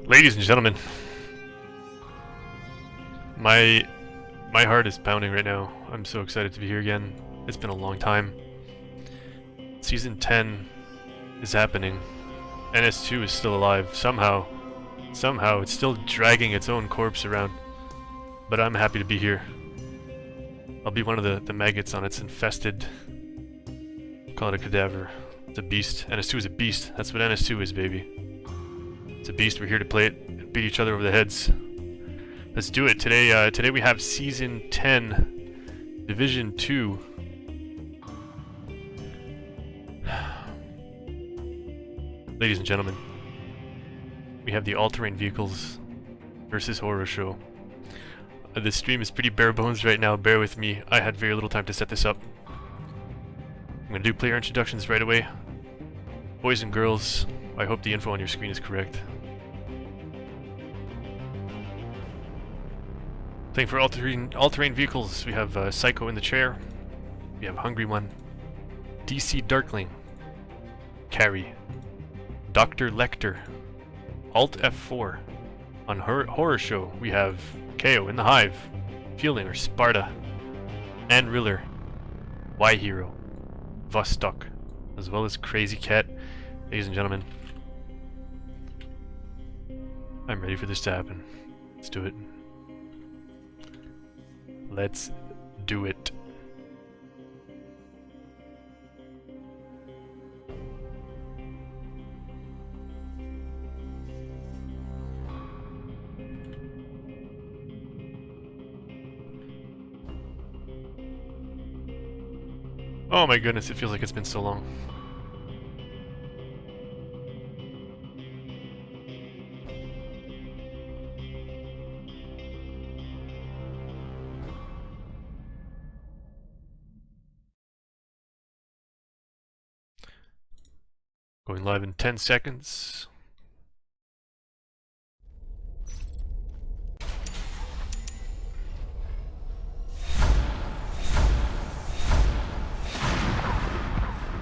Ladies and gentlemen, my heart is pounding right now. I'm so excited to be here again. It's been a long time. Season 10 is happening. NS2 is still alive. Somehow it's still dragging its own corpse around. But I'm happy to be here. I'll be one of the maggots on its infested... Call it a cadaver. It's a beast. NS2 is a beast. That's what NS2 is, baby. It's a beast. We're here to play it and beat each other over the heads. Let's do it. Today we have Season 10, Division 2. Ladies and gentlemen, we have the all-terrain vehicles versus horror show. This stream is pretty bare bones right now. Bear with me. I had very little time to set this up. I'm going to do player introductions right away. Boys and girls, I hope the info on your screen is correct. Playing for all-terrain vehicles, we have Psycho in the chair. We have Hungry One, DC Darkling, Carrie, Dr. Lecter, Alt F4. On Horror Show, we have KO in the Hive, Fielding or Sparta, Ann Riller, Y-Hero, Vostok, as well as Crazy Cat. Ladies and gentlemen, I'm ready for this to happen. Let's do it. Let's do it. Oh my goodness, it feels like it's been so long. Going live in 10 seconds.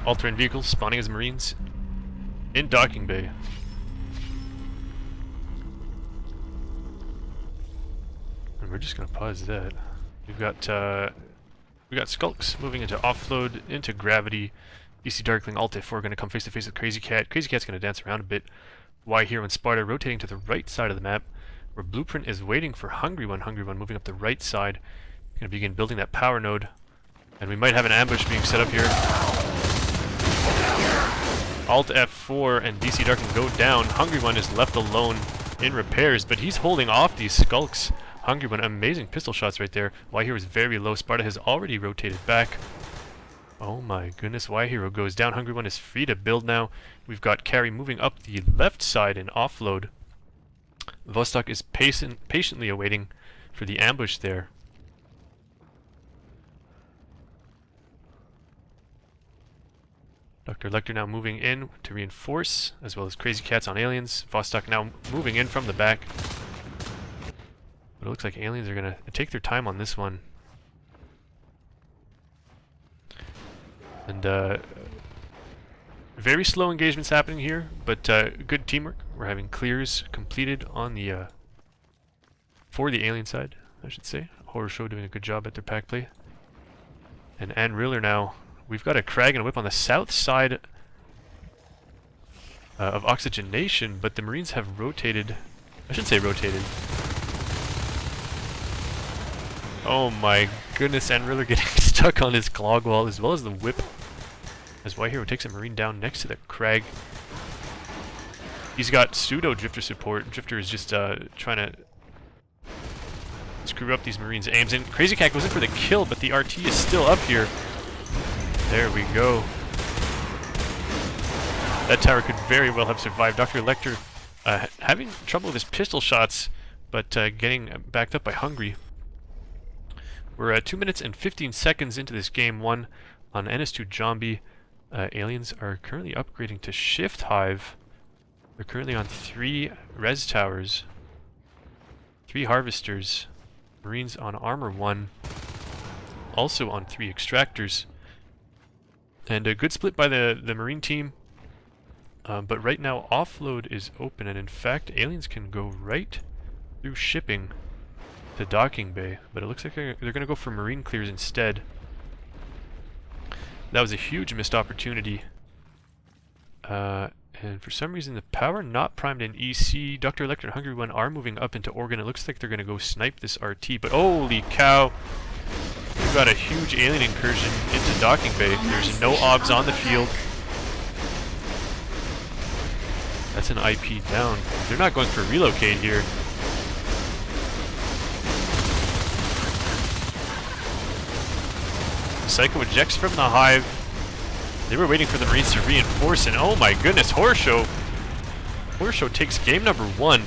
All-terrain vehicles spawning as Marines in docking bay. And we're just gonna pause that. We got Skulks moving into offload, into gravity. DC Darkling, Alt F4 gonna come face to face with Crazy Cat. Crazy Cat's gonna dance around a bit. Y-Hero and Sparta rotating to the right side of the map, where Blueprint is waiting for Hungry One. Hungry One moving up the right side. Gonna begin building that power node. And we might have an ambush being set up here. Alt F4 and DC Darkling go down. Hungry One is left alone in repairs, but he's holding off these Skulks. Hungry One, amazing pistol shots right there. Y-Hero is very low. Sparta has already rotated back. Oh my goodness, Y-Hero goes down. Hungry One is free to build now. We've got Carrie moving up the left side in offload. Vostok is patiently awaiting for the ambush there. Dr. Lecter now moving in to reinforce, as well as Crazy Cats on aliens. Vostok now moving in from the back. But it looks like aliens are going to take their time on this one. And very slow engagements happening here, but good teamwork. We're having clears completed on the for the alien side, I should say. Horror Show doing a good job at their pack play. And Ann Riller now. We've got a Crag and a Whip on the south side of Oxygenation, but the Marines have rotated. I shouldn't say rotated. Oh my goodness, Ann Riller getting stuck on his clog wall as well as the Whip. As Y-Hero takes a Marine down next to the Crag. He's got pseudo Drifter support. Drifter is just trying to screw up these Marines' aims. And Crazy Cat goes in for the kill, but the RT is still up here. There we go. That tower could very well have survived. Dr. Lecter having trouble with his pistol shots, but getting backed up by Hungry. We're at 2 minutes and 15 seconds into this game 1 on NS2 Zombie. Aliens are currently upgrading to Shift Hive. They're currently on 3 res towers, 3 harvesters, Marines on Armor 1, also on 3 extractors. And a good split by the Marine team. But right now, offload is open, and in fact, aliens can go right through shipping to docking bay. But it looks like they're going to go for marine clears instead. That was a huge missed opportunity. And for some reason, the power not primed in EC. Dr. Lecter and Hungry One are moving up into Oregon. It looks like they're going to go snipe this RT. But holy cow! We've got a huge alien incursion into docking bay. There's no obs on the field. That's an IP down. They're not going for relocate here. Psycho ejects from the hive. They were waiting for the Marines to reinforce, and oh my goodness, Horror Show takes game number 1.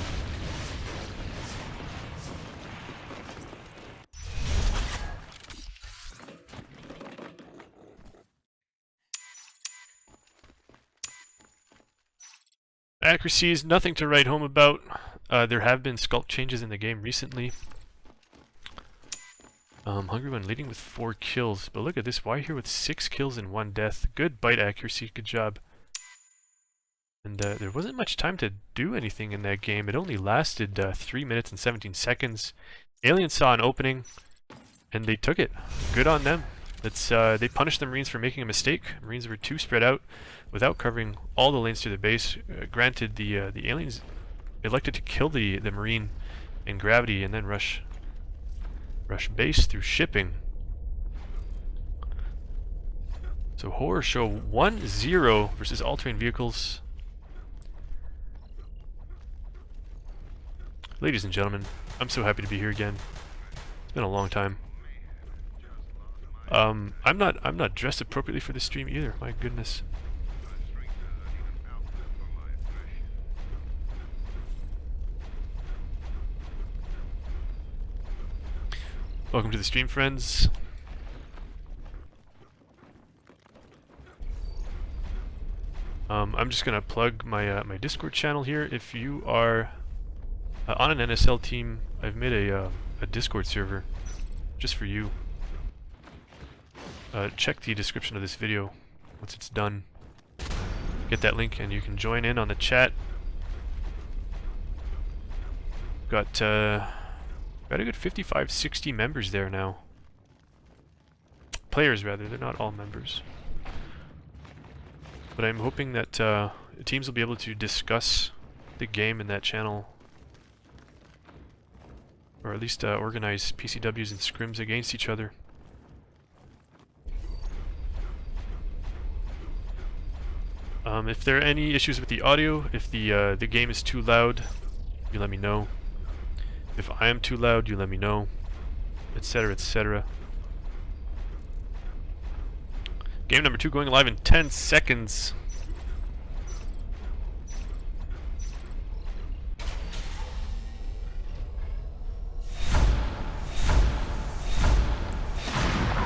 Accuracy is nothing to write home about. There have been sculpt changes in the game recently. Hungry One leading with 4 kills, but look at this, Why here with 6 kills and 1 death. Good bite accuracy, good job. And there wasn't much time to do anything in that game. It only lasted 3 minutes and 17 seconds. Aliens saw an opening, and they took it. Good on them. They punished the Marines for making a mistake. Marines were too spread out without covering all the lanes through the base. Granted, the aliens elected to kill the Marine in gravity and then rush base through shipping. So Horror Show 1-0 versus all-terrain vehicles. Ladies and gentlemen, I'm so happy to be here again. It's been a long time. I'm not dressed appropriately for this stream either. My goodness. Welcome to the stream, friends. I'm just gonna plug my my Discord channel here. If you are on an NSL team, I've made a Discord server just for you. Check the description of this video once it's done. Get that link and you can join in on the chat. Got a good 55-60 members there now. Players, rather. They're not all members. But I'm hoping that teams will be able to discuss the game in that channel. Or at least organize PCWs and scrims against each other. If there are any issues with the audio, if the game is too loud, you let me know. If I am too loud, you let me know, etc., etc. Game number 2 going live in 10 seconds.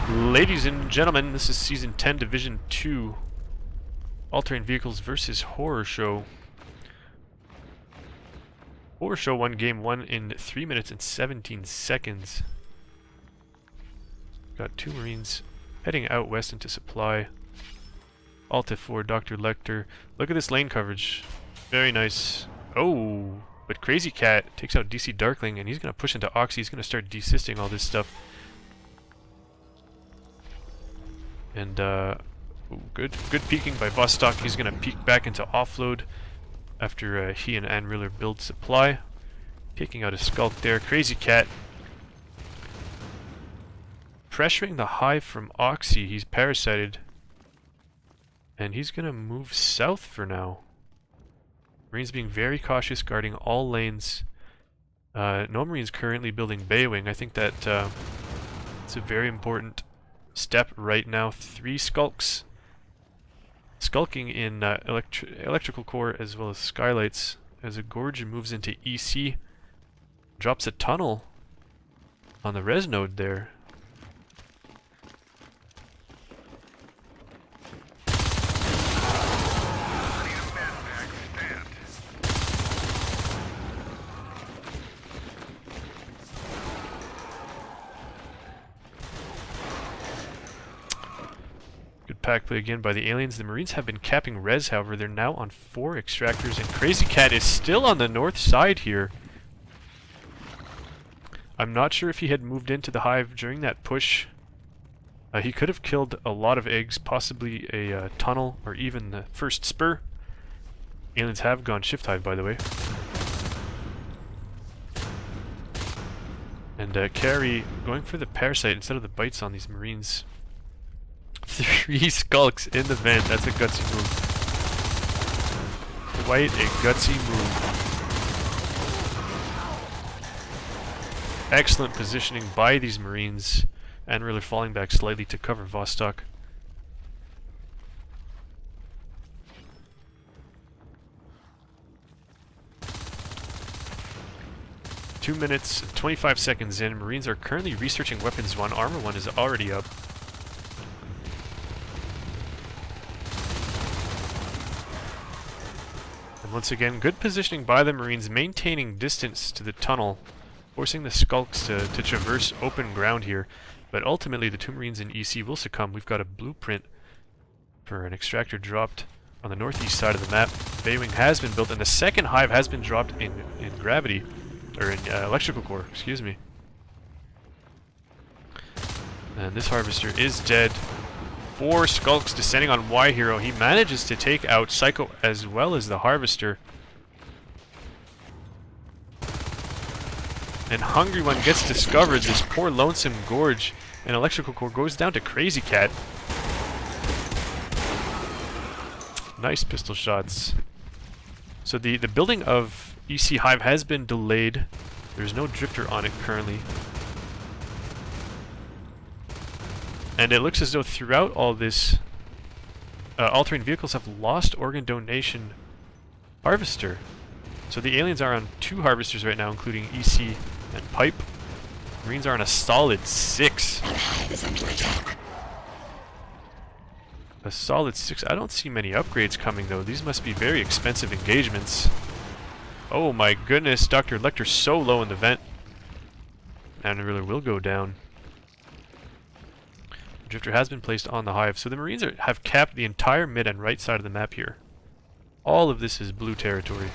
Ladies and gentlemen, this is Season 10, Division 2. All-terrain vehicles versus Horror Show. Horror Show won Game 1 in 3 minutes and 17 seconds. Got 2 Marines heading out west into supply. Alta 4, Dr. Lecter. Look at this lane coverage. Very nice. Oh, but Crazy Cat takes out DC Darkling, and he's going to push into Oxy. He's going to start desysting all this stuff. And, good peeking by Vostok. He's going to peek back into offload after he and Ann Riller build supply. Taking out a Skulk there. Crazy Cat pressuring the hive from Oxy. He's parasited. And he's going to move south for now. Marines being very cautious, guarding all lanes. No Marines currently building Bay Wing. I think that it's a very important step right now. 3 Skulks. Skulking in electrical core as well as skylights as a Gorge moves into EC. Drops a tunnel on the res node there. Good pack play again by the aliens. The Marines have been capping res, however. They're now on 4 extractors, and Crazy Cat is still on the north side here. I'm not sure if he had moved into the hive during that push. He could have killed a lot of eggs, possibly a tunnel, or even the first spur. Aliens have gone shift hive, by the way. And Carry going for the parasite instead of the bites on these Marines. 3 skulks in the vent. That's a gutsy move. Quite a gutsy move. Excellent positioning by these Marines, and really falling back slightly to cover Vostok. Two minutes, 25 seconds in. Marines are currently researching weapons 1. Armor 1 is already up. And once again, good positioning by the Marines, maintaining distance to the tunnel, forcing the skulks to traverse open ground here. But ultimately, the 2 Marines in EC will succumb. We've got a blueprint for an extractor dropped on the northeast side of the map. Baywing has been built, and the second hive has been dropped in gravity. Or in electrical core, excuse me. And this harvester is dead. 4 skulks descending on Y Hero. He manages to take out Psycho as well as the harvester. And Hungry One gets discovered. This poor lonesome gorge. And electrical core goes down to Crazy Cat. Nice pistol shots. So the building of EC Hive has been delayed. There's no drifter on it currently. And it looks as though throughout all this, all-terrain vehicles have lost organ donation harvester. So the aliens are on 2 harvesters right now, including EC and Pipe. Marines are on a solid 6. A solid 6. I don't see many upgrades coming though. These must be very expensive engagements. Oh my goodness, Dr. Lecter's so low in the vent. And it really will go down. The drifter has been placed on the hive, so the Marines have capped the entire mid and right side of the map here. All of this is blue territory.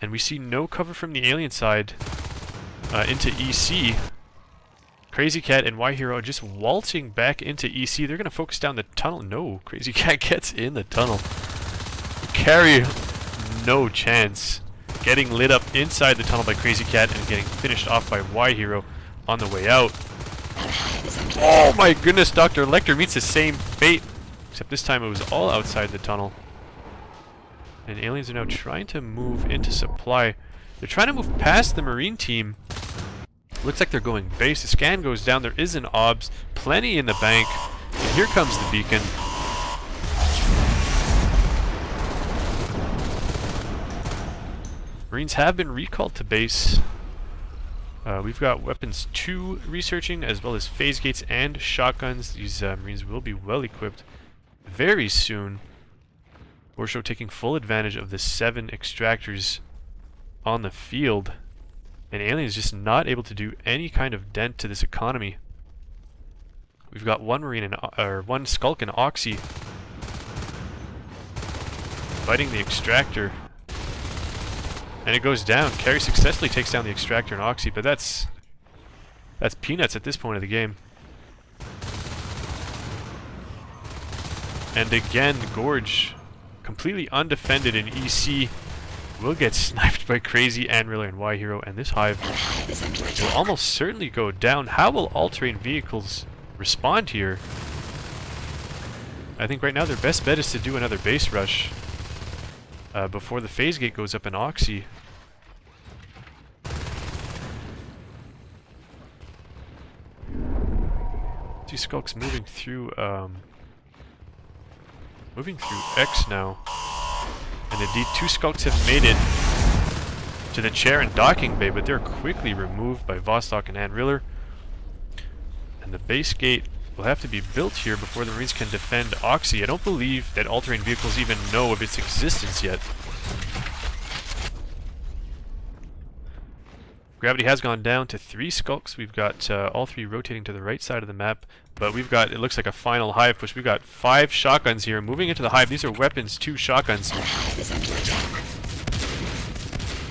And we see no cover from the alien side into EC. Crazy Cat and Y Hero are just waltzing back into EC. They're going to focus down the tunnel. No, Crazy Cat gets in the tunnel. Carry, no chance. Getting lit up inside the tunnel by Crazy Cat and getting finished off by Y Hero on the way out. Oh my goodness, Dr. Lecter meets the same fate. Except this time it was all outside the tunnel. And aliens are now trying to move into supply. They're trying to move past the Marine team. Looks like they're going base. The scan goes down. There is an OBS. Plenty in the bank. And here comes the beacon. Marines have been recalled to base. We've got weapons 2 researching, as well as phase gates and shotguns. These Marines will be well equipped very soon. Warshow taking full advantage of the 7 extractors on the field. And Alien is just not able to do any kind of dent to this economy. We've got 1 Marine and 1 Skulk and Oxy fighting the extractor. And it goes down. Carry successfully takes down the extractor and Oxy, but that's peanuts at this point of the game. And again, Gorge, completely undefended in EC, will get sniped by Crazy, Anriller, and Y Hero, and this hive will almost certainly go down. How will all-terrain vehicles respond here? I think right now their best bet is to do another base rush before the phase gate goes up in Oxy. See Skulks moving through X now. And indeed, 2 Skulks have made it to the chair and docking bay, but they're quickly removed by Vostok and Anriller. And the base gate will have to be built here before the Marines can defend Oxy. I don't believe that all-terrain vehicles even know of its existence yet. Gravity has gone down to 3 skulks. We've got all 3 rotating to the right side of the map. But we've got, it looks like a final hive push. We've got 5 shotguns here moving into the hive. These are weapons, 2 shotguns.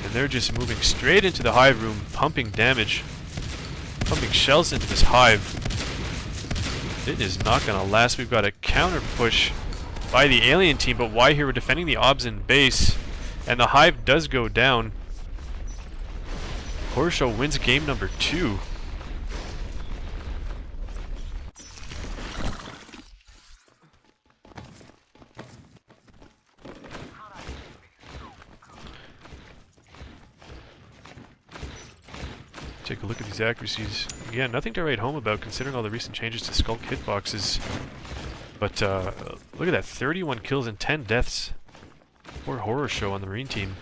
And they're just moving straight into the hive room, pumping damage. Pumping shells into this hive. It is not going to last. We've got a counter push by the alien team. But why here? We're defending the Obzin base. And the hive does go down. Horror Show wins game number 2. Take a look at these accuracies. Again, nothing to write home about considering all the recent changes to Skulk hitboxes. But look at that, 31 kills and 10 deaths for Horror Show on the Marine team.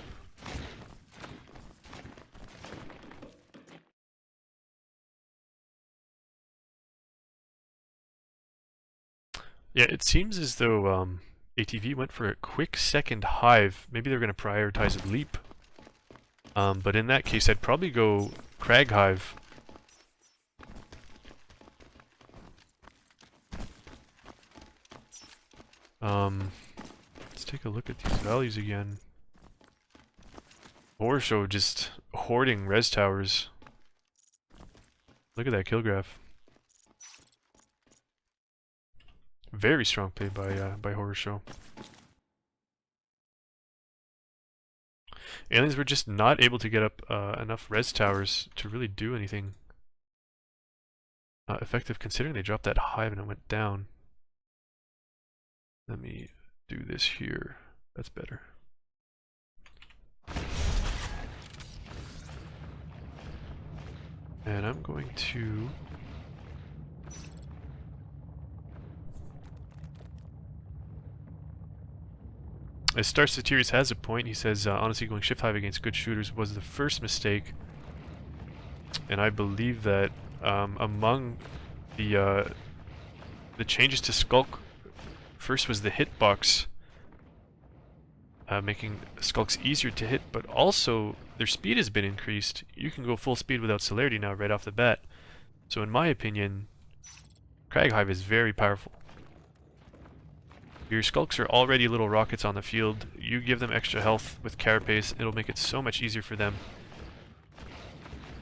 Yeah, it seems as though ATV went for a quick second hive. Maybe they're going to prioritize a leap. But in that case, I'd probably go Crag Hive. Let's take a look at these values again. Horror Show just hoarding res towers. Look at that kill graph. Very strong play by Horror Show. Aliens were just not able to get up enough res towers to really do anything effective, considering they dropped that hive and it went down. Let me do this here. That's better. And I'm going to... As Star Satirius has a point, he says, honestly, going Shift Hive against good shooters was the first mistake. And I believe that among the changes to Skulk, first was the hitbox, making Skulks easier to hit, but also their speed has been increased. You can go full speed without celerity now right off the bat. So in my opinion, Crag Hive is very powerful. Your Skulks are already little rockets on the field. You give them extra health with Carapace, it'll make it so much easier for them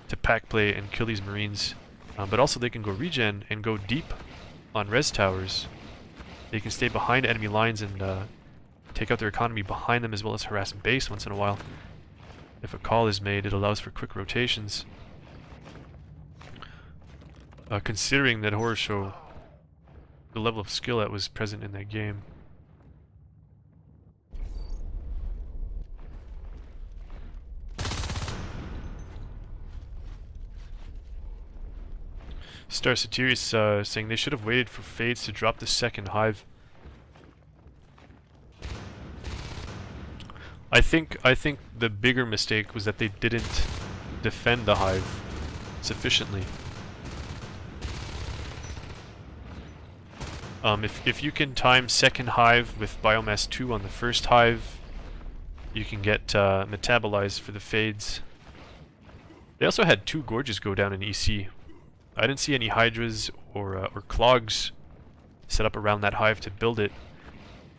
to pack play and kill these Marines. But also they can go regen and go deep on res towers. They can stay behind enemy lines and take out their economy behind them, as well as harass base once in a while. If a call is made, it allows for quick rotations. Considering that Horror Show, the level of skill that was present in that game. Star Satirius saying they should have waited for Fades to drop the second hive. I think the bigger mistake was that they didn't defend the hive sufficiently. If you can time second hive with biomass 2 on the first hive, you can get metabolized for the Fades. They also had 2 gorges go down in EC. I didn't see any Hydras or Clogs set up around that hive to build it.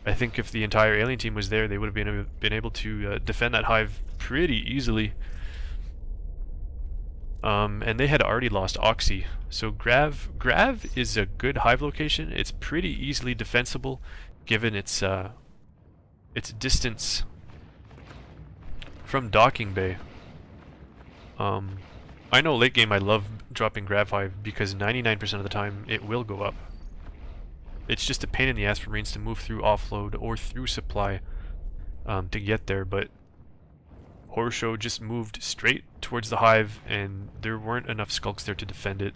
I think if the entire alien team was there, they would have been able to defend that hive pretty easily. And they had already lost Oxy. So Grav is a good hive location. It's pretty easily defensible given its distance from Docking Bay. I know late game I love dropping Grav Hive because 99% of the time it will go up. It's just a pain in the ass for Marines to move through offload or through supply to get there, but Horror Show just moved straight towards the hive and there weren't enough Skulks there to defend it.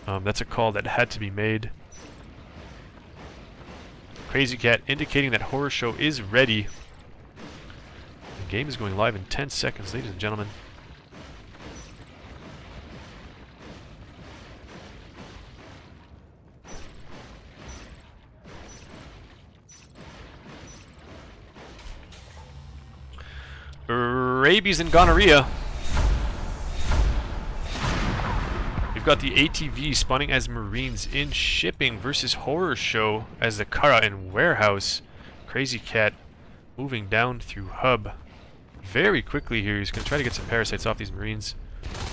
That's a call that had to be made. Crazy Cat indicating that Horror Show is ready. The game is going live in 10 seconds, ladies and gentlemen. Rabies and gonorrhea. got the ATV spawning as Marines in shipping versus Horror Show as the Kara in warehouse. Crazy Cat moving down through hub very quickly here. He's going to try to get some parasites off these Marines.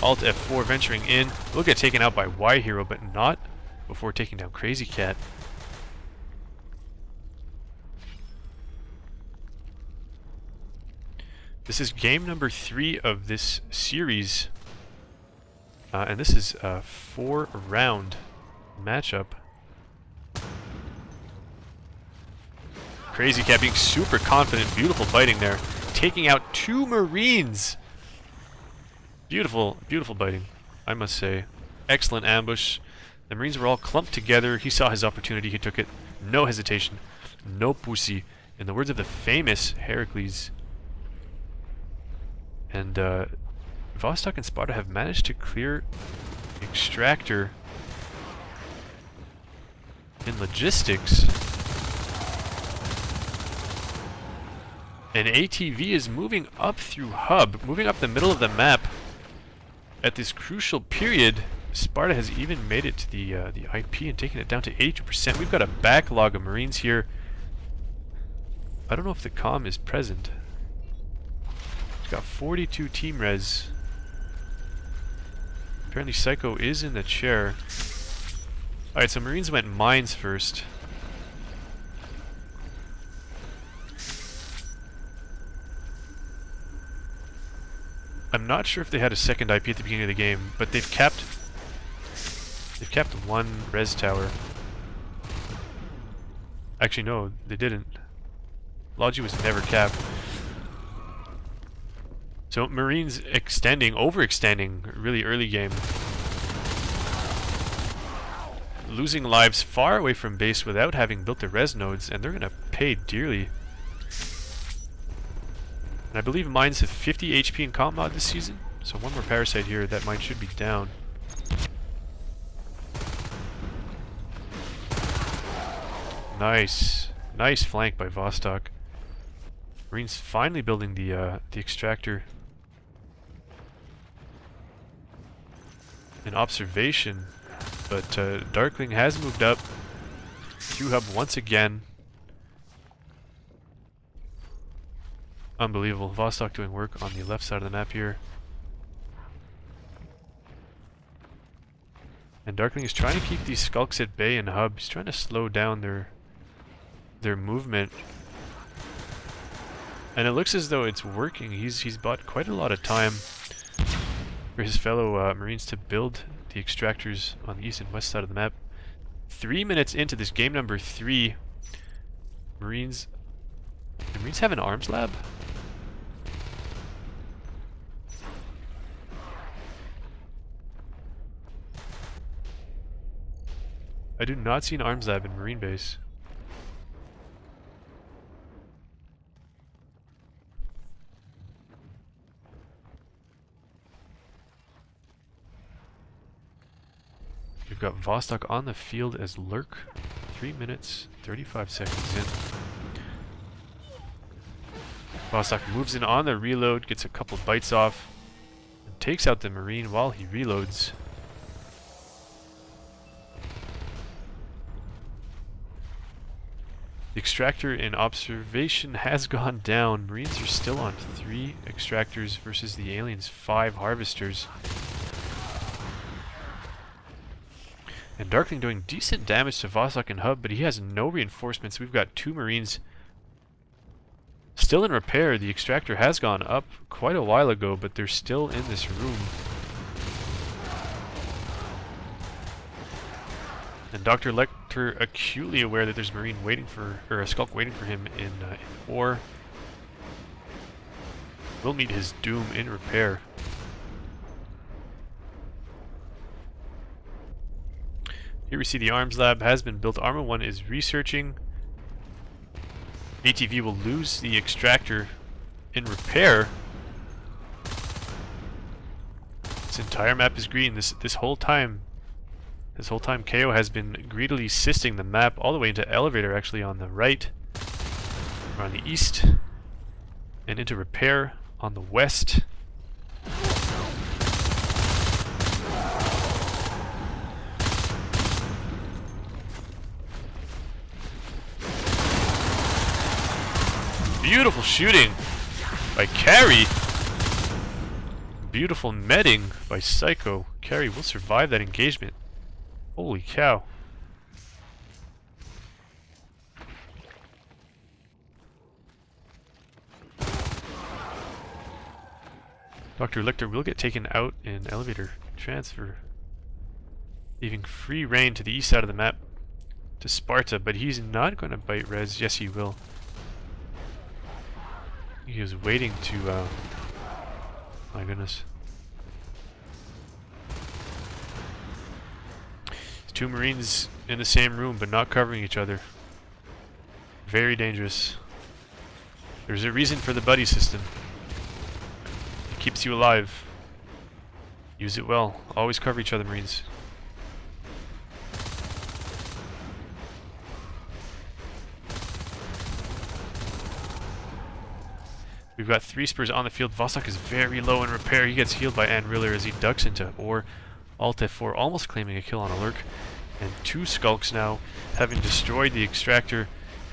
Alt F4 venturing in. Will get taken out by Y Hero, but not before taking down Crazy Cat. This is game number 3 of this series. And this is a 4-round matchup. Crazy Cat being super confident, beautiful biting there. Taking out 2 Marines! Beautiful, beautiful biting, I must say. Excellent ambush. The Marines were all clumped together. He saw his opportunity, he took it. No hesitation, no pussy. In the words of the famous Heracles. And Vostok and Sparta have managed to clear the extractor in logistics. And ATV is moving up through hub, moving up the middle of the map. At this crucial period, Sparta has even made it to the IP and taken it down to 82%. We've got a backlog of Marines here. I don't know if the comm is present. He's got 42 team res. Apparently Psycho is in the chair. Alright, so Marines went mines first. I'm not sure if they had a second IP at the beginning of the game, but they've capped one res tower. Actually no, they didn't. Logi was never capped. So Marines overextending really early game. Losing lives far away from base without having built the res nodes, and they're going to pay dearly. And I believe mines have 50 HP in comp mod this season, so one more parasite here, that mine should be down. Nice. Nice flank by Vostok. Marines finally building the extractor. An observation, but Darkling has moved up through hub once again. Unbelievable. Vostok doing work on the left side of the map here. And Darkling is trying to keep these skulks at bay in hub. He's trying to slow down their movement. And it looks as though it's working. He's bought quite a lot of time for his fellow Marines to build the extractors on the east and west side of the map. 3 minutes into this game number 3, the Marines have an arms lab? I do not see an arms lab in Marine base. We've got Vostok on the field as Lurk. 3 minutes, 35 seconds in. Vostok moves in on the reload, gets a couple bites off, and takes out the Marine while he reloads. The extractor in observation has gone down. Marines are still on 3 extractors versus the aliens' 5 harvesters. And Darkling doing decent damage to Vostok and hub, but he has no reinforcements. We've got 2 Marines still in repair. The extractor has gone up quite a while ago, but they're still in this room. And Dr. Lecter acutely aware that there's a Marine waiting for, or a Skulk waiting for him in ore. Will meet his doom in repair. Here we see the arms lab has been built. Armor 1 is researching. ATV will lose the extractor in repair. This entire map is green. This whole time KO has been greedily assisting the map all the way into elevator, actually on the right, or on the east, and into repair on the west. Beautiful shooting by Carrie. Beautiful medding by Psycho. Carrie will survive that engagement. Holy cow. Dr. Lictor will get taken out in elevator transfer, leaving free reign to the east side of the map to Sparta, but he's not going to bite res. Yes, he will. He is waiting to, my goodness. There's two Marines in the same room, but not covering each other. Very dangerous. There's a reason for the buddy system. It keeps you alive. Use it well. Always cover each other, Marines. We've got 3 spurs on the field. Vostok is very low in repair. He gets healed by Ann Riller as he ducks into or Alt F4, almost claiming a kill on a lurk. And 2 skulks now, having destroyed the extractor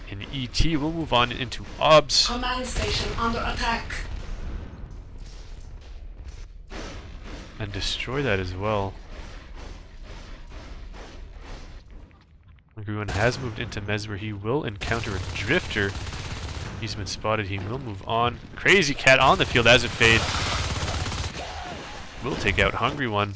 in ET. We'll move on into OBS. Command station under attack. And destroy that as well. Everyone has moved into Mez, where he will encounter a drifter. He's been spotted. He will move on. Crazy Cat on the field as a fade. Will take out Hungry One.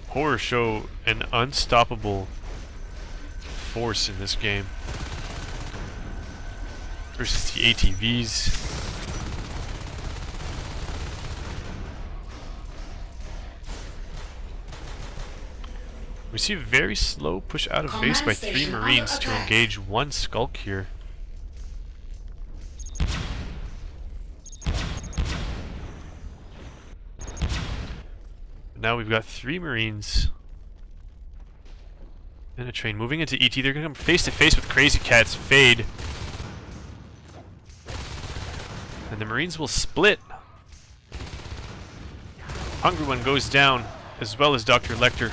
Horror show an unstoppable force in this game versus the ATVs. We see a very slow push out of base by 3 Marines to engage 1 Skulk here. Now we've got 3 Marines and a train moving into ET. They're going to come face to face with Crazy Cat's fade. And the Marines will split. Hungry One goes down, as well as Dr. Lecter,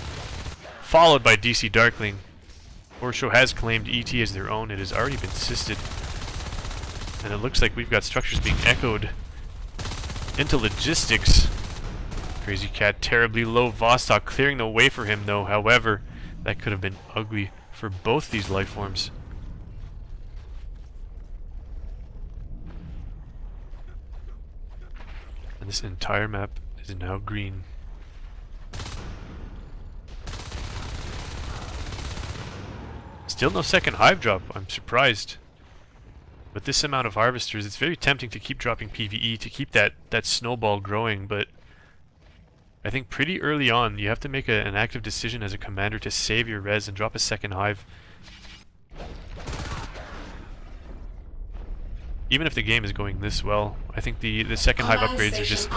followed by DC Darkling. Orsho has claimed ET as their own. It has already been sisted. And it looks like we've got structures being echoed into logistics. Crazy Cat terribly low. Vostok clearing the way for him though. However, that could have been ugly for both these life forms. And this entire map is now green. Still no second hive drop. I'm surprised. With this amount of harvesters, it's very tempting to keep dropping PvE to keep that snowball growing, but I think pretty early on you have to make an active decision as a commander to save your res and drop a second hive. Even if the game is going this well, I think the second hive upgrades are just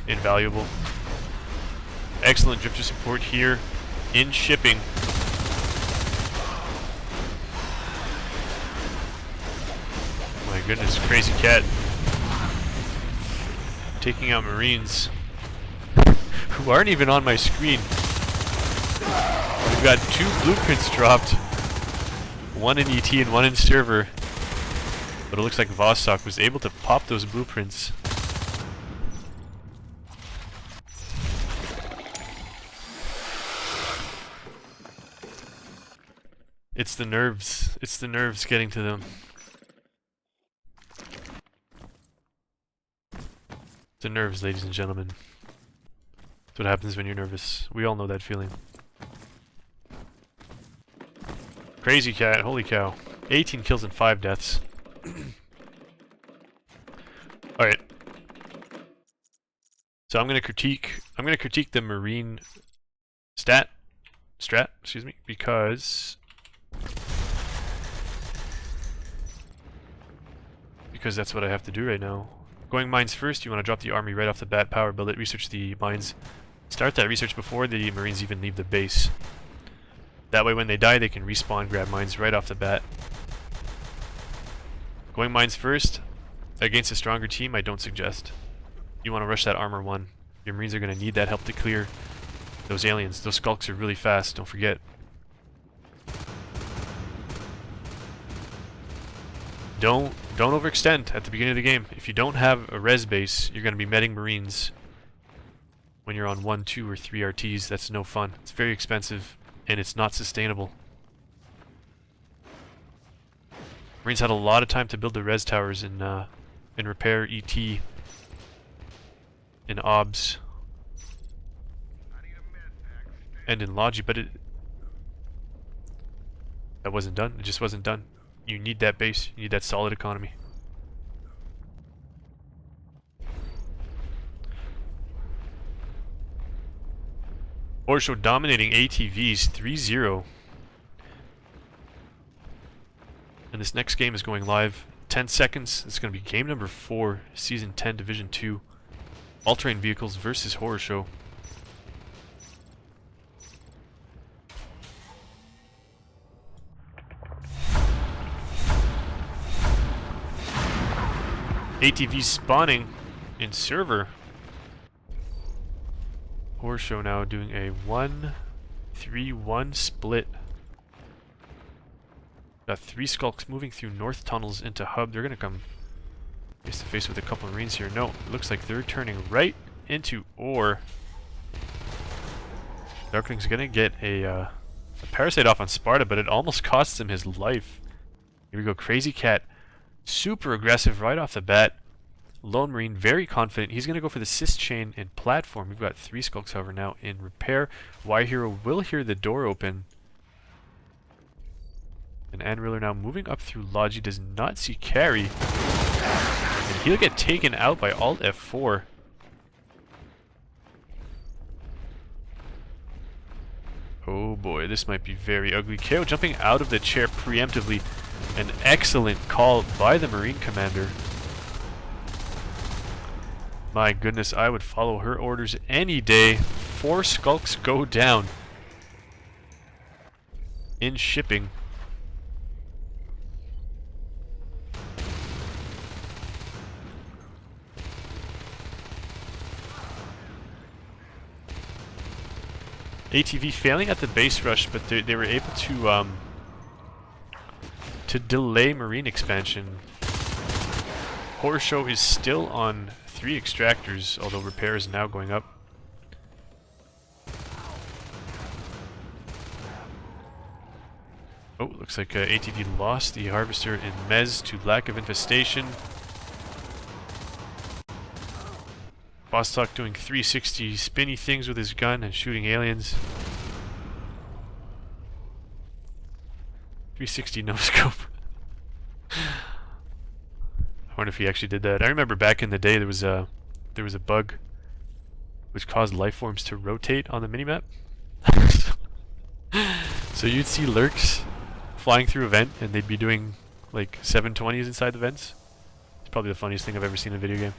invaluable. Excellent drifter support here in shipping. My goodness, Crazy Cat taking out Marines who aren't even on my screen. We've got 2 blueprints dropped, 1 in ET and 1 in server, but it looks like Vostok was able to pop those blueprints. It's the nerves. It's the nerves getting to them. The nerves, ladies and gentlemen. That's what happens when you're nervous. We all know that feeling. Crazy Cat, holy cow. 18 kills and 5 deaths. Alright. So I'm gonna critique the Marine strat, excuse me, because that's what I have to do right now. Going mines first, you want to drop the army right off the bat, power build it, research the mines. Start that research before the Marines even leave the base. That way when they die, they can respawn, grab mines right off the bat. Going mines first, Against a stronger team, I don't suggest. You want to rush that armor 1. Your Marines are going to need that help to clear those aliens. Those skulks are really fast, don't forget. Don't overextend at the beginning of the game. If you don't have a res base, you're going to be meting Marines when you're on 1, 2, or 3 RTs. That's no fun. It's very expensive, and it's not sustainable. Marines had a lot of time to build the res towers in repair, ET, in OBS, and in Logi, but that wasn't done. It just wasn't done. You need that base. You need that solid economy. Orsho dominating ATVs 3-0. And this next game is going live 10 seconds. It's going to be game number 4, Season 10, Division 2. All-terrain vehicles versus Horror Show. ATV spawning in server. Horror Show now doing a 1-3-1 split. Got 3 skulks moving through north tunnels into hub. They're gonna come face to face with a couple of Marines here. No, it looks like they're turning right into ore. Darkling's gonna get a parasite off on Sparta, but it almost costs him his life. Here we go, Crazy Cat. Super aggressive right off the bat. Lone Marine, very confident. He's gonna go for the Cis Chain and platform. We've got 3 skulks, however, now in repair. Y Hero will hear the door open. And Anriller now moving up through Logi, does not see carry. And he'll get taken out by Alt F4. Oh boy, this might be very ugly. KO jumping out of the chair preemptively. An excellent call by the Marine Commander. My goodness, I would follow her orders any day. 4 skulks go down in shipping. ATV failing at the base rush, but they were able to delay Marine expansion. Horror Show is still on 3 extractors, although repair is now going up. Oh, looks like ATV lost the Harvester in Mez to lack of infestation. Bostock doing 360 spinny things with his gun and shooting aliens. 360 no scope. I wonder if he actually did that. I remember back in the day there was a bug which caused life forms to rotate on the minimap. So you'd see lurks flying through a vent and they'd be doing like 720s inside the vents. It's probably the funniest thing I've ever seen in a video game.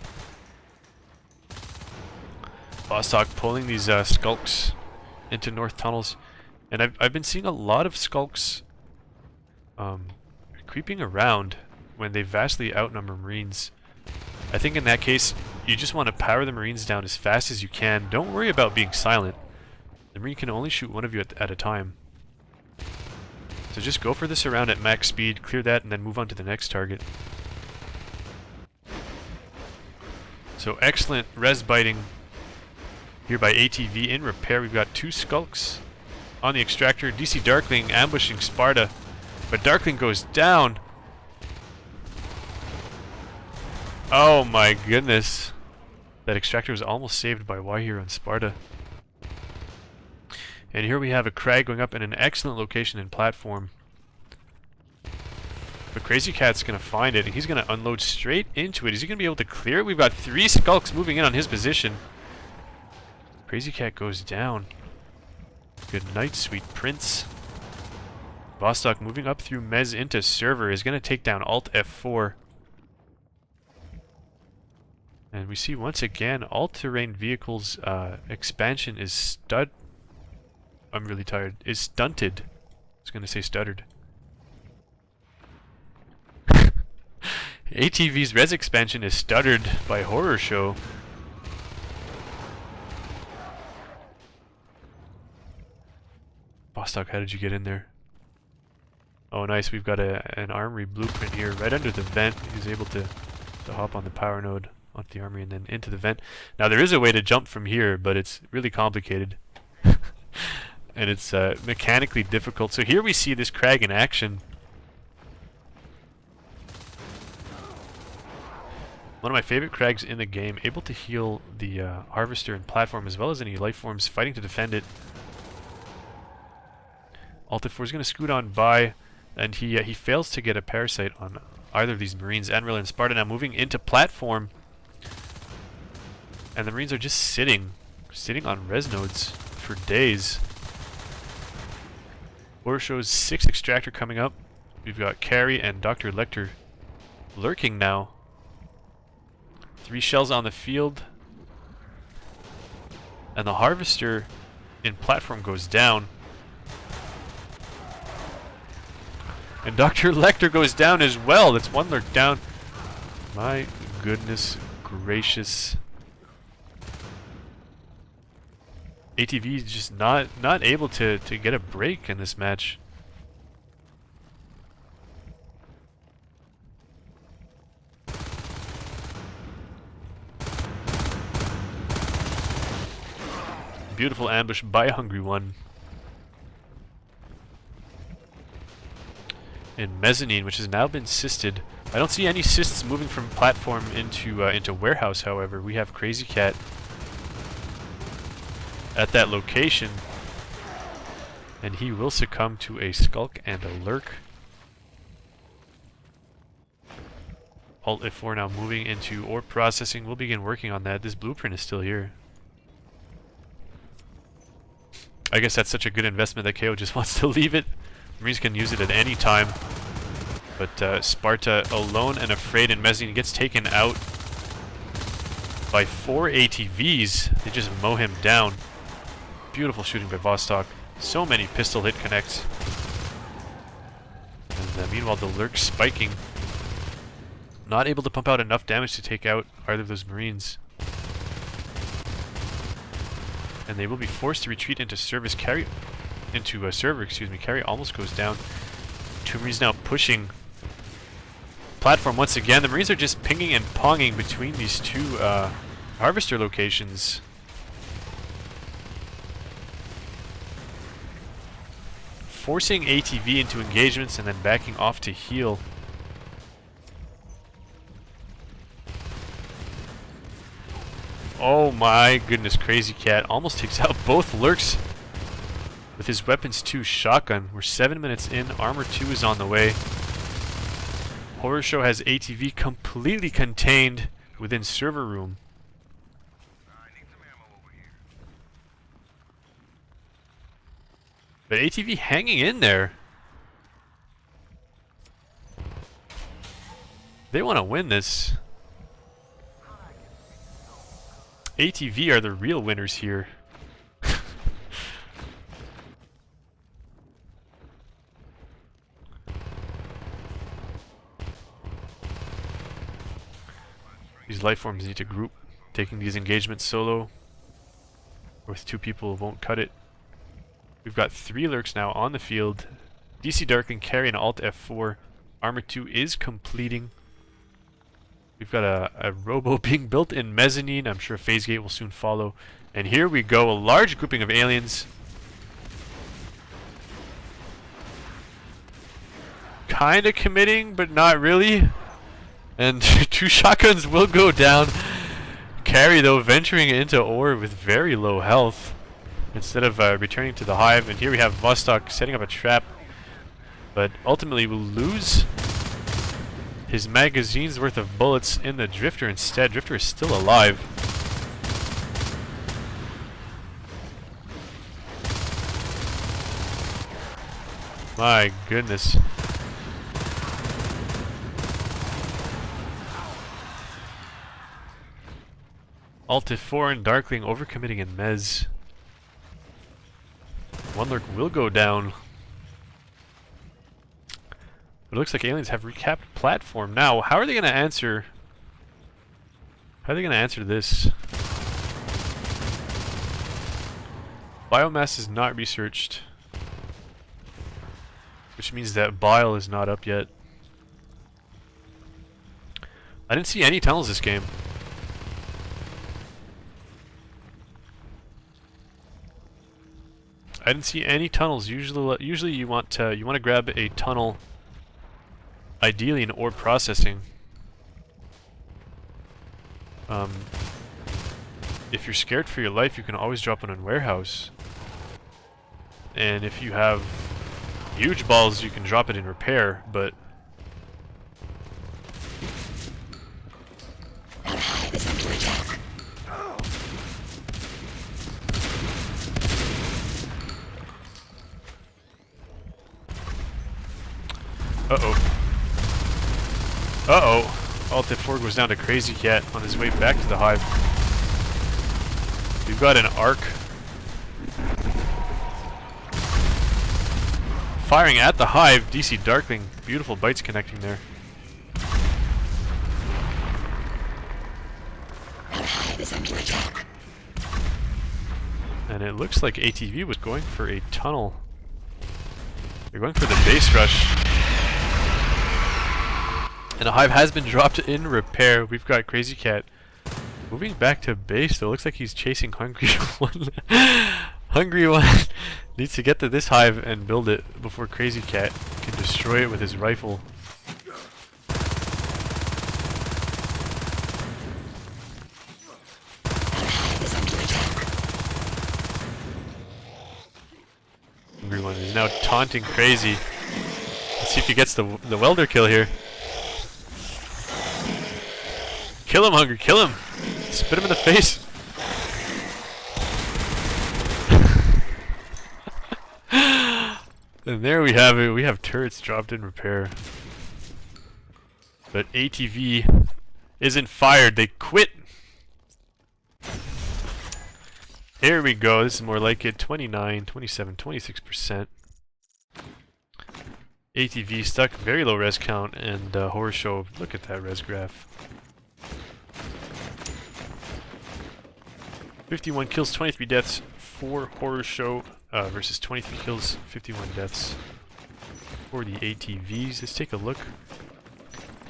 Bostock pulling these skulks into north tunnels, and I've been seeing a lot of skulks creeping around when they vastly outnumber Marines. I think in that case you just want to power the Marines down as fast as you can. Don't worry about being silent. The Marine can only shoot one of you at a time. So just go for this around at max speed, clear that, and then move on to the next target. So excellent res biting here by ATV in repair. We've got 2 skulks on the extractor. DC Darkling ambushing Sparta, but Darkling goes down. Oh my goodness. That extractor was almost saved by Y Hero and Sparta. And here we have a Crag going up in an excellent location in platform. But Crazy Cat's going to find it, and he's going to unload straight into it. Is he going to be able to clear it? We've got 3 skulks moving in on his position. Crazy Cat goes down. Good night, sweet prince. Vostok moving up through Mez into server is going to take down Alt F4. And we see once again all-terrain vehicles expansion is I'm really tired. Is stunted. I was going to say stuttered. ATV's res expansion is stuttered by Horror Show. Bostock, how did you get in there? Oh nice, we've got an armory blueprint here right under the vent. He's able to hop on the power node onto the armory and then into the vent. Now there is a way to jump from here, but it's really complicated. And it's mechanically difficult. So here we see this Crag in action. One of my favorite Crags in the game, able to heal the Harvester and platform as well as any life forms fighting to defend it. Alta4 is going to scoot on by, and he fails to get a parasite on either of these Marines. Admiral and Sparta now moving into platform. And the Marines are just sitting on res nodes for days. Horror Show's 6th extractor coming up. We've got Carrie and Dr. Lecter lurking now. 3 shells on the field. And the Harvester in platform goes down. And Dr. Lecter goes down as well. That's 1 lurk down. My goodness gracious. ATV is just not able to get a break in this match. Beautiful ambush by Hungry One. And Mezzanine, which has now been sisted. I don't see any cysts moving from platform into warehouse, however. We have Crazy Cat at that location, and he will succumb to a skulk and a lurk. Alt F4 now moving into ore processing. We'll begin working on that. This blueprint is still here. I guess that's such a good investment that KO just wants to leave it. Marines can use it at any time. But Sparta alone and afraid, and Mezzanine gets taken out by 4 ATVs. They just mow him down. Beautiful shooting by Vostok. So many pistol hit connects. And meanwhile the lurk spiking. Not able to pump out enough damage to take out either of those Marines. And they will be forced to retreat into service. Carry almost goes down. 2 Marines now pushing platform once again. The Marines are just pinging and ponging between these 2 Harvester locations. Forcing ATV into engagements and then backing off to heal. Oh my goodness, Crazy Cat almost takes out both lurks with his weapons 2 shotgun. We're 7 minutes in, armor 2 is on the way. Horror Show has ATV completely contained within server room. But ATV hanging in there. They want to win this. ATV are the real winners here. These life forms need to group. Taking these engagements solo or with 2 people won't cut it. We've got 3 lurks now on the field. DC Darkling, Carry, and Alt F4. Armor 2 is completing. We've got a robo being built in Mezzanine. I'm sure Phase Gate will soon follow. And here we go, a large grouping of aliens. Kinda committing, but not really. And 2 shotguns will go down. Carry, though, venturing into ore with very low health instead of returning to the hive. And here we have Vostok setting up a trap, but ultimately will lose his magazine's worth of bullets in the Drifter instead. Drifter is still alive. My goodness. Alta 4 and Darkling overcommitting in Mez. 1 lurk will go down. But it looks like aliens have recapped platform. Now, how are they going to answer... How are they going to answer this? Biomass is not researched. Which means that bile is not up yet. I didn't see any tunnels this game. I didn't see any tunnels. Usually you want to grab a tunnel, ideally in ore processing. If you're scared for your life, you can always drop it in warehouse. And if you have huge balls, you can drop it in repair, but Alt F4 goes down to Crazy Cat on his way back to the hive. We've got an arc firing at the hive. DC Darkling, beautiful bites connecting there. And it looks like ATV was going for a tunnel. They're going for the base rush. And the hive has been dropped in repair. We've got Crazy Cat moving back to base, though. Looks like he's chasing Hungry One. Hungry One needs to get to this hive and build it before Crazy Cat can destroy it with his rifle. Hungry One is now taunting Crazy. Let's see if he gets the welder kill here. Kill him, Hungry, kill him! Spit him in the face! And there we have it, we have turrets dropped in repair. But ATV isn't fired, they quit! Here we go, this is more like it, 29, 27, 26%. ATV stuck, very low res count, and Horror Show, look at that res graph. 51 kills, 23 deaths for Horror Show versus 23 kills, 51 deaths for the ATVs. Let's take a look.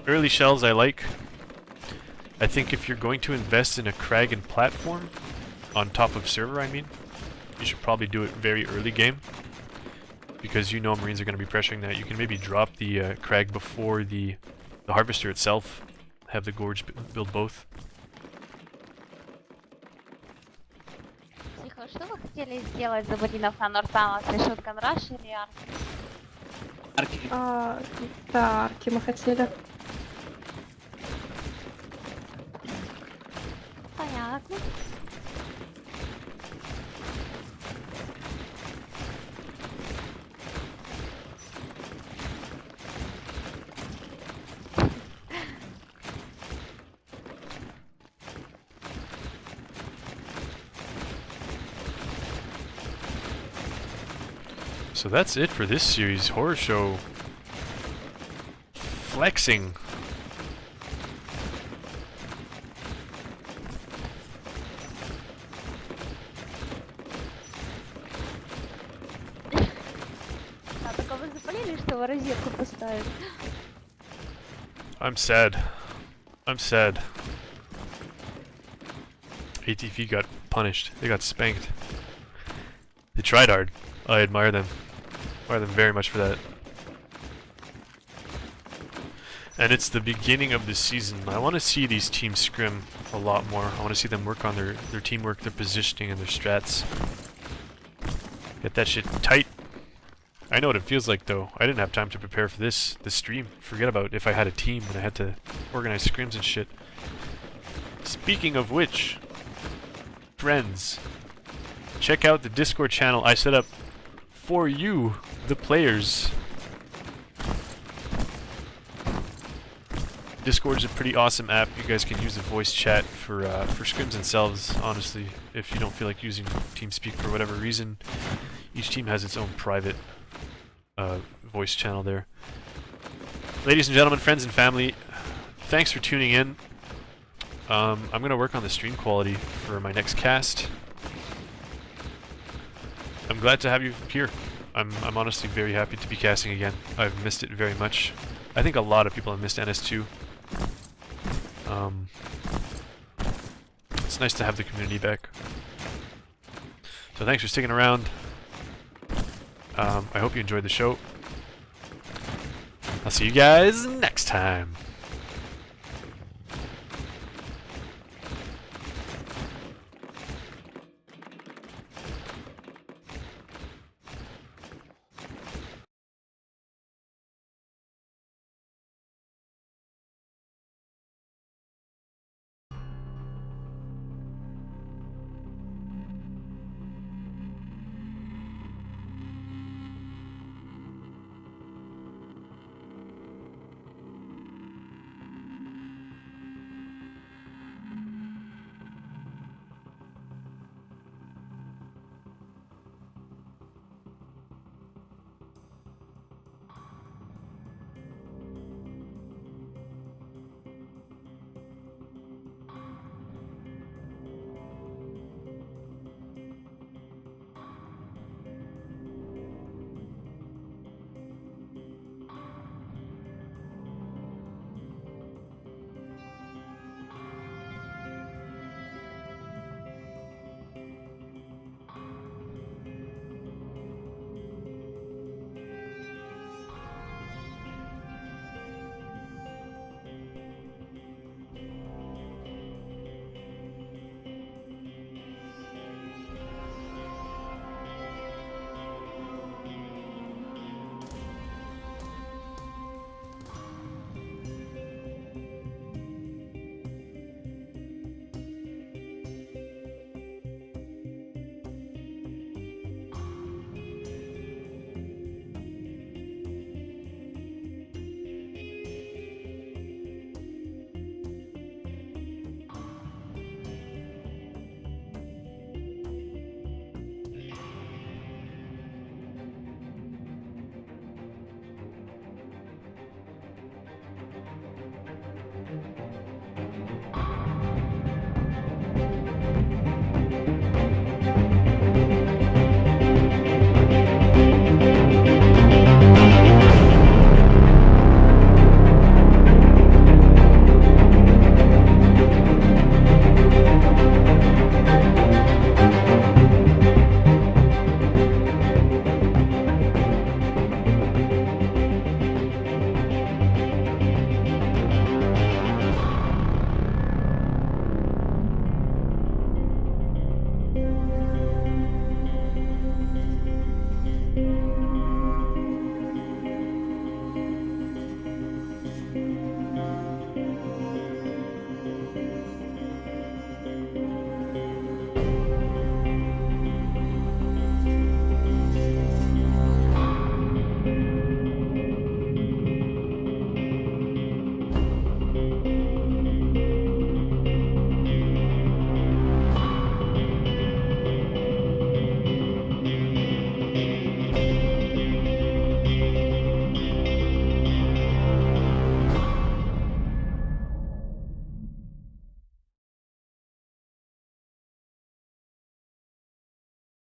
Early shells I like. I think if you're going to invest in a Kragan platform, on top of server I mean, you should probably do it very early game. Because you know Marines are going to be pressuring that. You can maybe drop the Krag before the Harvester itself. Have the Gorge build both. Что вы хотели сделать за Бодинов на Нортаун? Это шотган раш или арки? Арки. Да, арки мы хотели. Понятно. So that's it for this series. Horror Show flexing. А только вы запалили, что вы розетку поставили? I'm sad. I'm sad. ATV got punished. They got spanked. They tried hard. I admire them. Admire them very much for that. And it's the beginning of the season. I want to see these teams scrim a lot more. I want to see them work on their teamwork, their positioning, and their strats. Get that shit tight. I know what it feels like though. I didn't have time to prepare for this stream. Forget about if I had a team and I had to organize scrims and shit. Speaking of which, friends, check out the Discord channel I set up for you, the players. Discord is a pretty awesome app. You guys can use the voice chat for scrims themselves, honestly, if you don't feel like using TeamSpeak for whatever reason. Each team has its own private voice channel there. Ladies and gentlemen, friends and family, thanks for tuning in. I'm going to work on the stream quality for my next cast. I'm glad to have you here. I'm honestly very happy to be casting again. I've missed it very much. I think a lot of people have missed NS2. It's nice to have the community back. So thanks for sticking around. I hope you enjoyed the show. I'll see you guys next time.